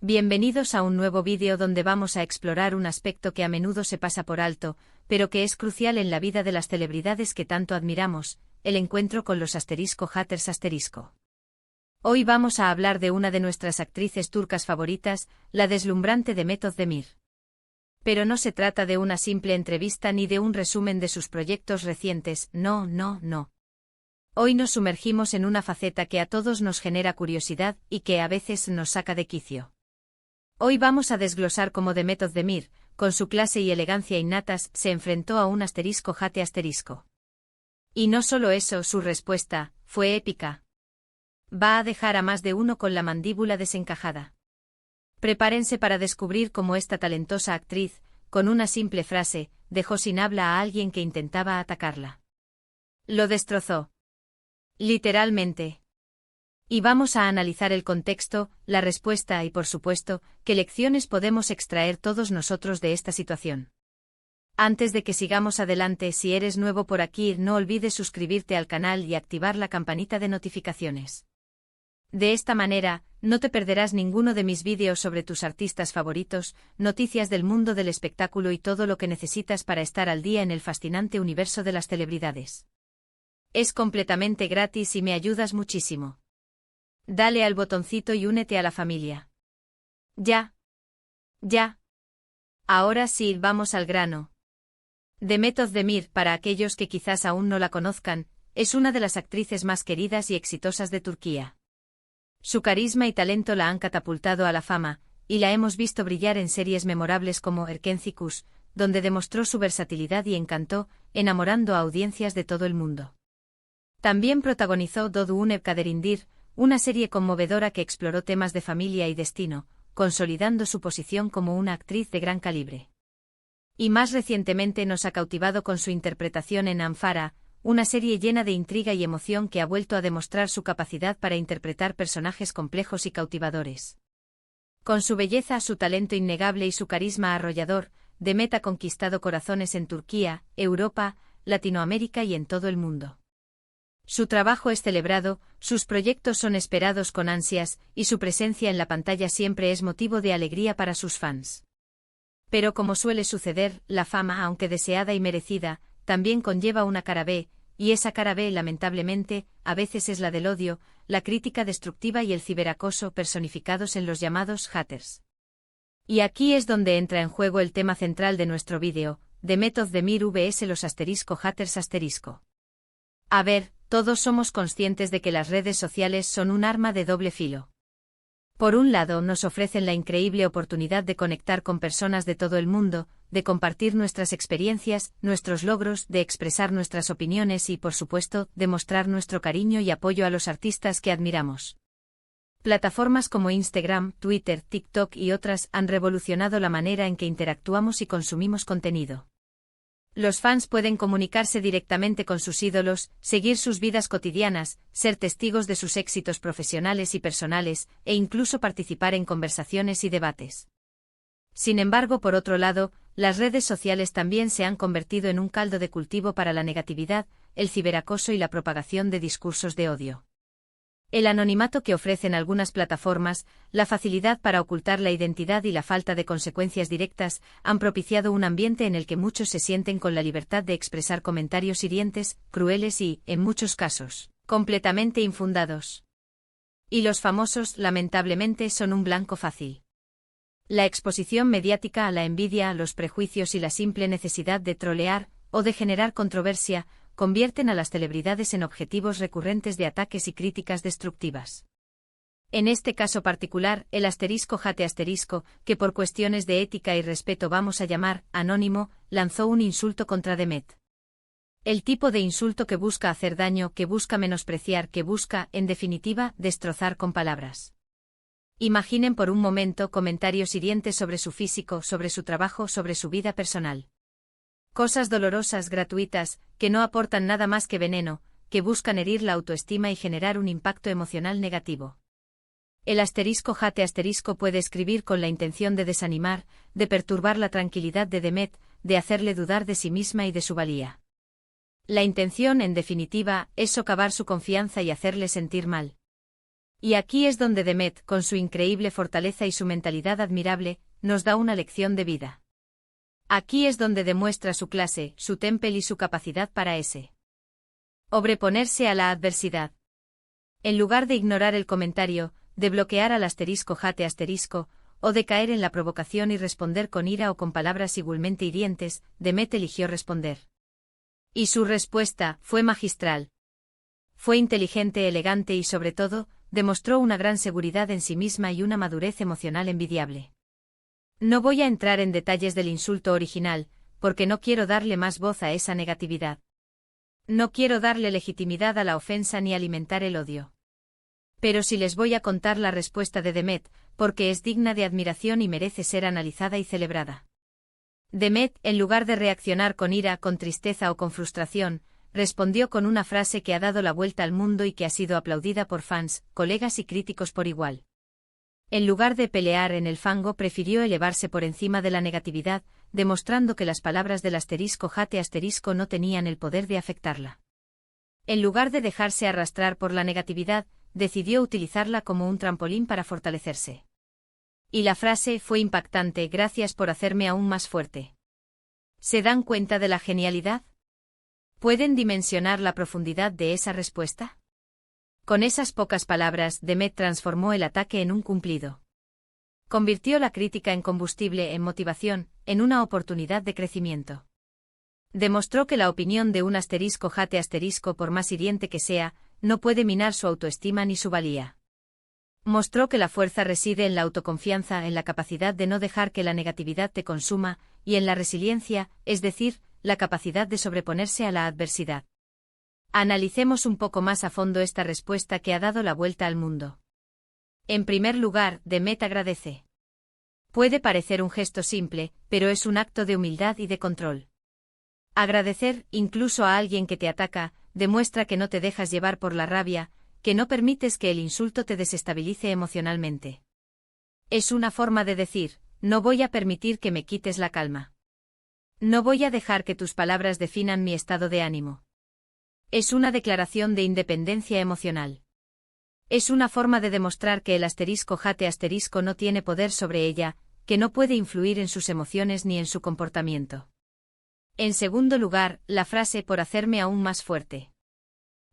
Bienvenidos a un nuevo vídeo donde vamos a explorar un aspecto que a menudo se pasa por alto, pero que es crucial en la vida de las celebridades que tanto admiramos, el encuentro con los *haters*. Hoy vamos a hablar de una de nuestras actrices turcas favoritas, la deslumbrante Demet Özdemir. Pero no se trata de una simple entrevista ni de un resumen de sus proyectos recientes, no. Hoy nos sumergimos en una faceta que a todos nos genera curiosidad y que a veces nos saca de quicio. Hoy vamos a desglosar cómo Demet Özdemir, con su clase y elegancia innatas, se enfrentó a un *. Y no solo eso, su respuesta fue épica. Va a dejar a más de uno con la mandíbula desencajada. Prepárense para descubrir cómo esta talentosa actriz, con una simple frase, dejó sin habla a alguien que intentaba atacarla. Lo destrozó. Literalmente. Y vamos a analizar el contexto, la respuesta y, por supuesto, qué lecciones podemos extraer todos nosotros de esta situación. Antes de que sigamos adelante, si eres nuevo por aquí, no olvides suscribirte al canal y activar la campanita de notificaciones. De esta manera, no te perderás ninguno de mis vídeos sobre tus artistas favoritos, noticias del mundo del espectáculo y todo lo que necesitas para estar al día en el fascinante universo de las celebridades. Es completamente gratis y me ayudas muchísimo. Dale al botoncito y únete a la familia. Ya. Ahora sí, vamos al grano. Demet Özdemir, para aquellos que quizás aún no la conozcan, es una de las actrices más queridas y exitosas de Turquía. Su carisma y talento la han catapultado a la fama, y la hemos visto brillar en series memorables como Erkenci, donde demostró su versatilidad y encantó, enamorando a audiencias de todo el mundo. También protagonizó Doğduğun Kaderinde, una serie conmovedora que exploró temas de familia y destino, consolidando su posición como una actriz de gran calibre. Y más recientemente nos ha cautivado con su interpretación en Ampara, una serie llena de intriga y emoción que ha vuelto a demostrar su capacidad para interpretar personajes complejos y cautivadores. Con su belleza, su talento innegable y su carisma arrollador, Demet ha conquistado corazones en Turquía, Europa, Latinoamérica y en todo el mundo. Su trabajo es celebrado, sus proyectos son esperados con ansias, y su presencia en la pantalla siempre es motivo de alegría para sus fans. Pero como suele suceder, la fama, aunque deseada y merecida, también conlleva una cara B, y esa cara B, lamentablemente, a veces es la del odio, la crítica destructiva y el ciberacoso personificados en los llamados haters. Y aquí es donde entra en juego el tema central de nuestro vídeo, Demet Özdemir vs los *haters*. A ver, todos somos conscientes de que las redes sociales son un arma de doble filo. Por un lado, nos ofrecen la increíble oportunidad de conectar con personas de todo el mundo, de compartir nuestras experiencias, nuestros logros, de expresar nuestras opiniones y, por supuesto, de mostrar nuestro cariño y apoyo a los artistas que admiramos. Plataformas como Instagram, Twitter, TikTok y otras han revolucionado la manera en que interactuamos y consumimos contenido. Los fans pueden comunicarse directamente con sus ídolos, seguir sus vidas cotidianas, ser testigos de sus éxitos profesionales y personales, e incluso participar en conversaciones y debates. Sin embargo, por otro lado, las redes sociales también se han convertido en un caldo de cultivo para la negatividad, el ciberacoso y la propagación de discursos de odio. El anonimato que ofrecen algunas plataformas, la facilidad para ocultar la identidad y la falta de consecuencias directas han propiciado un ambiente en el que muchos se sienten con la libertad de expresar comentarios hirientes, crueles y, en muchos casos, completamente infundados. Y los famosos, lamentablemente, son un blanco fácil. La exposición mediática a la envidia, a los prejuicios y la simple necesidad de trolear, o de generar controversia, convierten a las celebridades en objetivos recurrentes de ataques y críticas destructivas. En este caso particular, el *hate*, que por cuestiones de ética y respeto vamos a llamar anónimo, lanzó un insulto contra Demet. El tipo de insulto que busca hacer daño, que busca menospreciar, que busca, en definitiva, destrozar con palabras. Imaginen por un momento comentarios hirientes sobre su físico, sobre su trabajo, sobre su vida personal. Cosas dolorosas, gratuitas, que no aportan nada más que veneno, que buscan herir la autoestima y generar un impacto emocional negativo. El *hate* puede escribir con la intención de desanimar, de perturbar la tranquilidad de Demet, de hacerle dudar de sí misma y de su valía. La intención, en definitiva, es socavar su confianza y hacerle sentir mal. Y aquí es donde Demet, con su increíble fortaleza y su mentalidad admirable, nos da una lección de vida. Aquí es donde demuestra su clase, su temple y su capacidad para sobreponerse a la adversidad. En lugar de ignorar el comentario, de bloquear al jate o de caer en la provocación y responder con ira o con palabras igualmente hirientes, Demet eligió responder. Y su respuesta fue magistral. Fue inteligente, elegante y sobre todo, demostró una gran seguridad en sí misma y una madurez emocional envidiable. No voy a entrar en detalles del insulto original, porque no quiero darle más voz a esa negatividad. No quiero darle legitimidad a la ofensa ni alimentar el odio. Pero sí les voy a contar la respuesta de Demet, porque es digna de admiración y merece ser analizada y celebrada. Demet, en lugar de reaccionar con ira, con tristeza o con frustración, respondió con una frase que ha dado la vuelta al mundo y que ha sido aplaudida por fans, colegas y críticos por igual. En lugar de pelear en el fango, prefirió elevarse por encima de la negatividad, demostrando que las palabras del jate no tenían el poder de afectarla. En lugar de dejarse arrastrar por la negatividad, decidió utilizarla como un trampolín para fortalecerse. Y la frase fue impactante: gracias por hacerme aún más fuerte. ¿Se dan cuenta de la genialidad? ¿Pueden dimensionar la profundidad de esa respuesta? Con esas pocas palabras, Demet transformó el ataque en un cumplido. Convirtió la crítica en combustible, en motivación, en una oportunidad de crecimiento. Demostró que la opinión de un jate por más hiriente que sea, no puede minar su autoestima ni su valía. Mostró que la fuerza reside en la autoconfianza, en la capacidad de no dejar que la negatividad te consuma, y en la resiliencia, es decir, la capacidad de sobreponerse a la adversidad. Analicemos un poco más a fondo esta respuesta que ha dado la vuelta al mundo. En primer lugar, Demet agradece. Puede parecer un gesto simple, pero es un acto de humildad y de control. Agradecer, incluso a alguien que te ataca, demuestra que no te dejas llevar por la rabia, que no permites que el insulto te desestabilice emocionalmente. Es una forma de decir: no voy a permitir que me quites la calma. No voy a dejar que tus palabras definan mi estado de ánimo. Es una declaración de independencia emocional. Es una forma de demostrar que el jate no tiene poder sobre ella, que no puede influir en sus emociones ni en su comportamiento. En segundo lugar, la frase por hacerme aún más fuerte.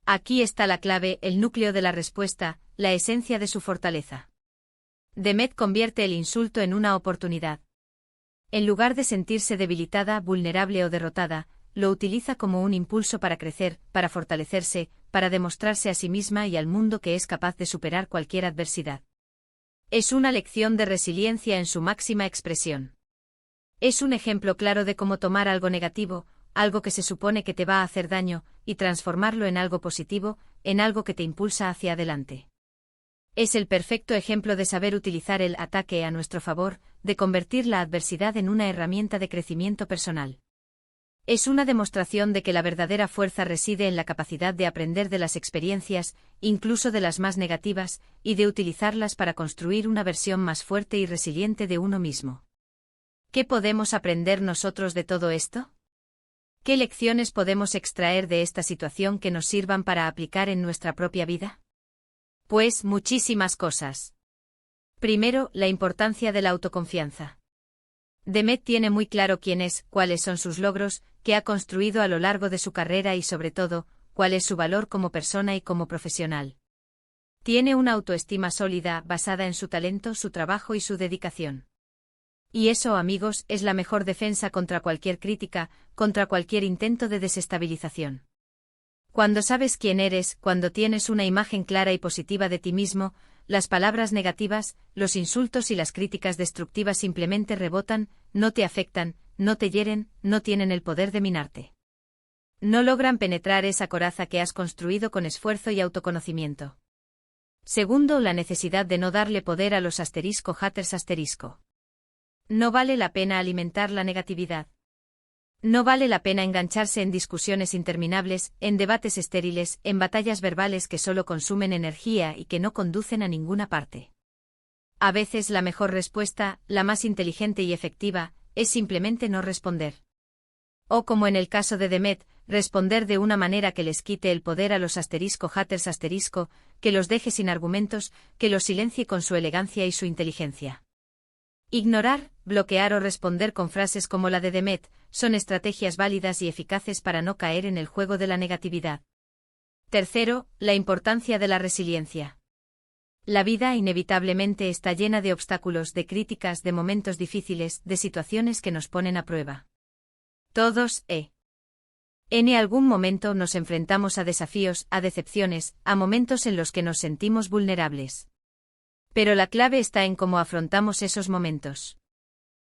Aquí está la clave, el núcleo de la respuesta, la esencia de su fortaleza. Demet convierte el insulto en una oportunidad. En lugar de sentirse debilitada, vulnerable o derrotada, lo utiliza como un impulso para crecer, para fortalecerse, para demostrarse a sí misma y al mundo que es capaz de superar cualquier adversidad. Es una lección de resiliencia en su máxima expresión. Es un ejemplo claro de cómo tomar algo negativo, algo que se supone que te va a hacer daño, y transformarlo en algo positivo, en algo que te impulsa hacia adelante. Es el perfecto ejemplo de saber utilizar el ataque a nuestro favor, de convertir la adversidad en una herramienta de crecimiento personal. Es una demostración de que la verdadera fuerza reside en la capacidad de aprender de las experiencias, incluso de las más negativas, y de utilizarlas para construir una versión más fuerte y resiliente de uno mismo. ¿Qué podemos aprender nosotros de todo esto? ¿Qué lecciones podemos extraer de esta situación que nos sirvan para aplicar en nuestra propia vida? Pues muchísimas cosas. Primero, la importancia de la autoconfianza. Demet tiene muy claro quién es, cuáles son sus logros, qué ha construido a lo largo de su carrera y sobre todo, cuál es su valor como persona y como profesional. Tiene una autoestima sólida, basada en su talento, su trabajo y su dedicación. Y eso, amigos, es la mejor defensa contra cualquier crítica, contra cualquier intento de desestabilización. Cuando sabes quién eres, cuando tienes una imagen clara y positiva de ti mismo, las palabras negativas, los insultos y las críticas destructivas simplemente rebotan, no te afectan, no te hieren, no tienen el poder de minarte. No logran penetrar esa coraza que has construido con esfuerzo y autoconocimiento. Segundo, la necesidad de no darle poder a los haters. No vale la pena alimentar la negatividad. No vale la pena engancharse en discusiones interminables, en debates estériles, en batallas verbales que solo consumen energía y que no conducen a ninguna parte. A veces la mejor respuesta, la más inteligente y efectiva, es simplemente no responder. O como en el caso de Demet, responder de una manera que les quite el poder a los haters que los deje sin argumentos, que los silencie con su elegancia y su inteligencia. Ignorar, bloquear o responder con frases como la de Demet son estrategias válidas y eficaces para no caer en el juego de la negatividad. Tercero, la importancia de la resiliencia. La vida inevitablemente está llena de obstáculos, de críticas, de momentos difíciles, de situaciones que nos ponen a prueba. Todos, en algún momento nos enfrentamos a desafíos, a decepciones, a momentos en los que nos sentimos vulnerables. Pero la clave está en cómo afrontamos esos momentos.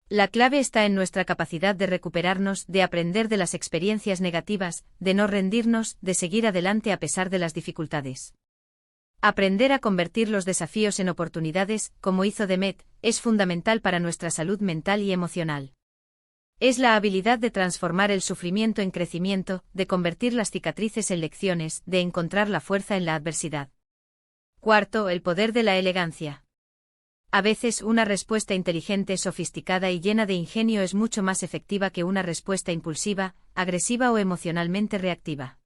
La clave está en nuestra capacidad de recuperarnos, de aprender de las experiencias negativas, de no rendirnos, de seguir adelante a pesar de las dificultades. Aprender a convertir los desafíos en oportunidades, como hizo Demet, es fundamental para nuestra salud mental y emocional. Es la habilidad de transformar el sufrimiento en crecimiento, de convertir las cicatrices en lecciones, de encontrar la fuerza en la adversidad. Cuarto, el poder de la elegancia. A veces una respuesta inteligente, sofisticada y llena de ingenio es mucho más efectiva que una respuesta impulsiva, agresiva o emocionalmente reactiva.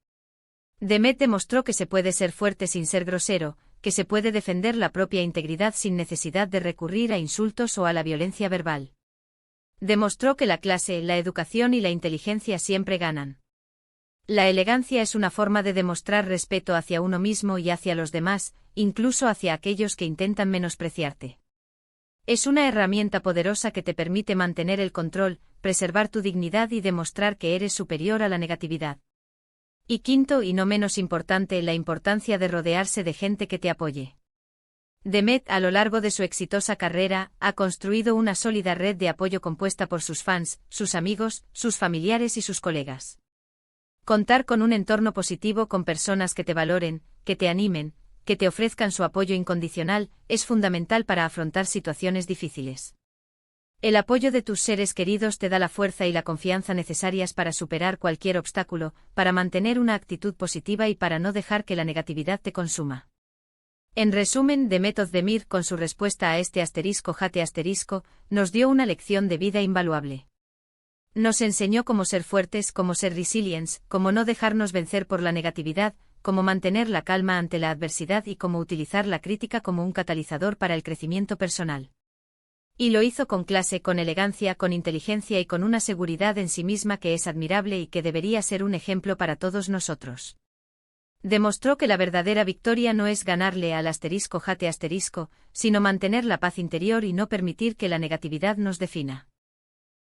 Demet demostró que se puede ser fuerte sin ser grosero, que se puede defender la propia integridad sin necesidad de recurrir a insultos o a la violencia verbal. Demostró que la clase, la educación y la inteligencia siempre ganan. La elegancia es una forma de demostrar respeto hacia uno mismo y hacia los demás, incluso hacia aquellos que intentan menospreciarte. Es una herramienta poderosa que te permite mantener el control, preservar tu dignidad y demostrar que eres superior a la negatividad. Y quinto y no menos importante, la importancia de rodearse de gente que te apoye. Demet, a lo largo de su exitosa carrera, ha construido una sólida red de apoyo compuesta por sus fans, sus amigos, sus familiares y sus colegas. Contar con un entorno positivo con personas que te valoren, que te animen, que te ofrezcan su apoyo incondicional, es fundamental para afrontar situaciones difíciles. El apoyo de tus seres queridos te da la fuerza y la confianza necesarias para superar cualquier obstáculo, para mantener una actitud positiva y para no dejar que la negatividad te consuma. En resumen, Demet Özdemir, con su respuesta a este ***, nos dio una lección de vida invaluable. Nos enseñó cómo ser fuertes, cómo ser resilientes, cómo no dejarnos vencer por la negatividad, cómo mantener la calma ante la adversidad y cómo utilizar la crítica como un catalizador para el crecimiento personal. Y lo hizo con clase, con elegancia, con inteligencia y con una seguridad en sí misma que es admirable y que debería ser un ejemplo para todos nosotros. Demostró que la verdadera victoria no es ganarle al ***, sino mantener la paz interior y no permitir que la negatividad nos defina.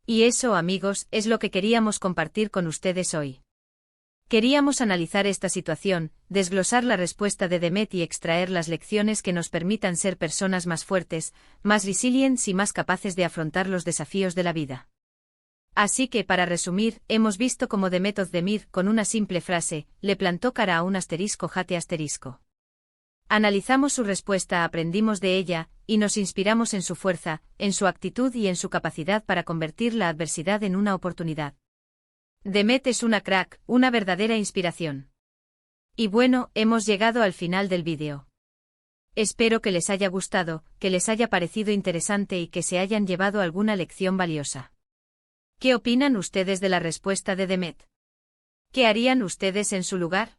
Y eso, amigos, es lo que queríamos compartir con ustedes hoy. Queríamos analizar esta situación, desglosar la respuesta de Demet y extraer las lecciones que nos permitan ser personas más fuertes, más resilientes y más capaces de afrontar los desafíos de la vida. Así que, para resumir, hemos visto cómo Demet Özdemir, con una simple frase, le plantó cara a un ***. Analizamos su respuesta, aprendimos de ella, y nos inspiramos en su fuerza, en su actitud y en su capacidad para convertir la adversidad en una oportunidad. Demet es una crack, una verdadera inspiración. Y bueno, hemos llegado al final del vídeo. Espero que les haya gustado, que les haya parecido interesante y que se hayan llevado alguna lección valiosa. ¿Qué opinan ustedes de la respuesta de Demet? ¿Qué harían ustedes en su lugar?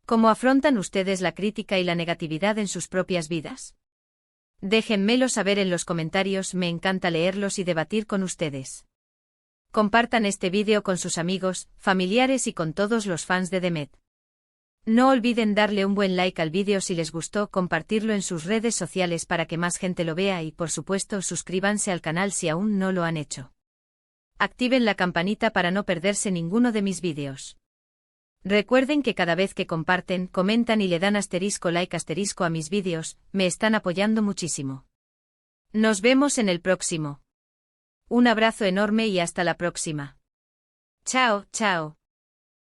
¿Cómo afrontan ustedes la crítica y la negatividad en sus propias vidas? Déjenmelo saber en los comentarios, me encanta leerlos y debatir con ustedes. Compartan este vídeo con sus amigos, familiares y con todos los fans de Demet. No olviden darle un buen like al vídeo si les gustó, compartirlo en sus redes sociales para que más gente lo vea y por supuesto suscríbanse al canal si aún no lo han hecho. Activen la campanita para no perderse ninguno de mis vídeos. Recuerden que cada vez que comparten, comentan y le dan *like a mis vídeos, me están apoyando muchísimo. Nos vemos en el próximo. Un abrazo enorme y hasta la próxima. Chao, chao.